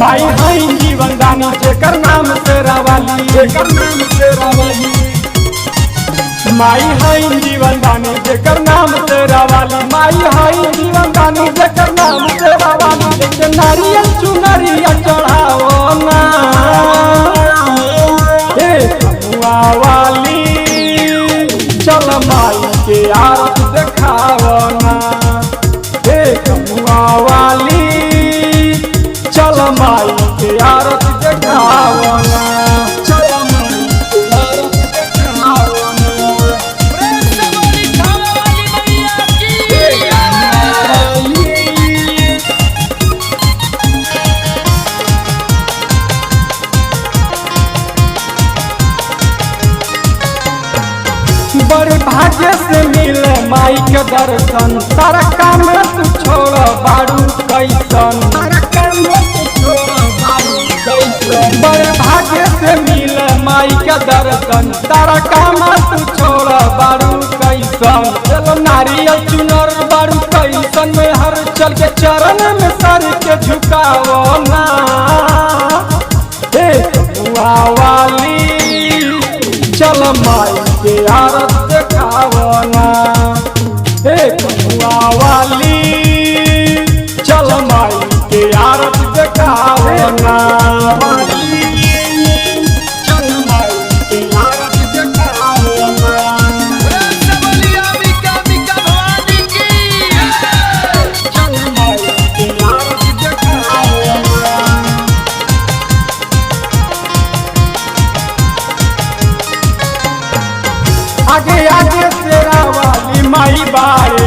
माई है जीवन दानी जेकर नाम तेरा वाली, जेकर नाम तेरा वाली। माई है जीवन दानी जेकर नाम तेरा वाली, माई है जीवन दानी जेकर नाम तेरा वाली। एक नारियल चुनरिया चढ़ाओ ना हे कमुआ वाली, चल माई के आरती देखाओ ना हे कमुआ वाली, चल माई के आरती देखाओ ना। बड़े भाग्य से मिले माई के दर्शन, तारा काम तू छोड़ बारू कैसन, तारा काम तू छोड़ बारू कैसन। बड़े भाग्य से मिले माई के दर्शन, तारा काम तू छोड़ बारू कैसन। चलो नारियल चुनर बारू कैसन में हर चल के चरण में सर के झुकाओ ना हे कमुआ वाली, चल माई के आरती देखाओ ना हे कमुआ वाली, चल माई के आरती देखाओ ना। चल माई के आरती देखाओ ना। चल माई के आरती देखाओ ना। आगे आगे तेरा वाली माई बारे,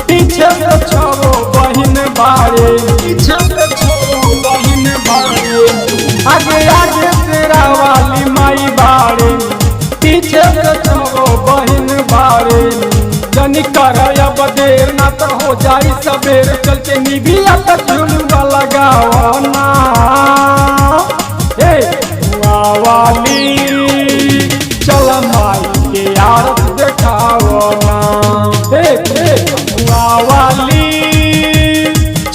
पीछे से छोड़ो बहिन बारे, पीछे से छोड़ो बहिन बारे। आगे आगे तेरा वाली माई बारे, पीछे से छोड़ो बहिन बारे। जनी कर अब देर ना तो हो जाई सबेर, चल के निभिया तक झुलुआ लगाओ ना हे कमुआ वाली, चल माई के आरती देखाओ ना हे कमुआ वाली,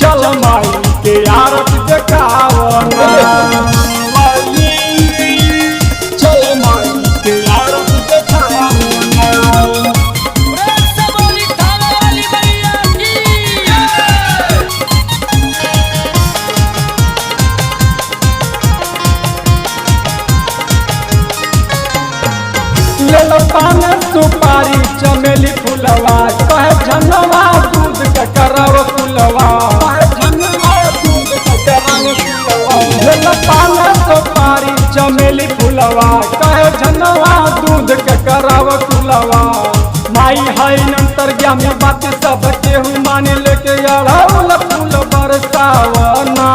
चल माई के आरती देखाओ ना। चल माई के आरती देखाओ ना। ले लो पान सुपारी चमेली फुलवा, कहे झनवा दूध के करव फुलवा, ले लो पान सुपारी चमेली फुलवा, कहे झनवा दूध के करव फुलवा। माई है नंतर ज्ञानी बात सब केहू मान लेके अड़ौल फूल बरसावना।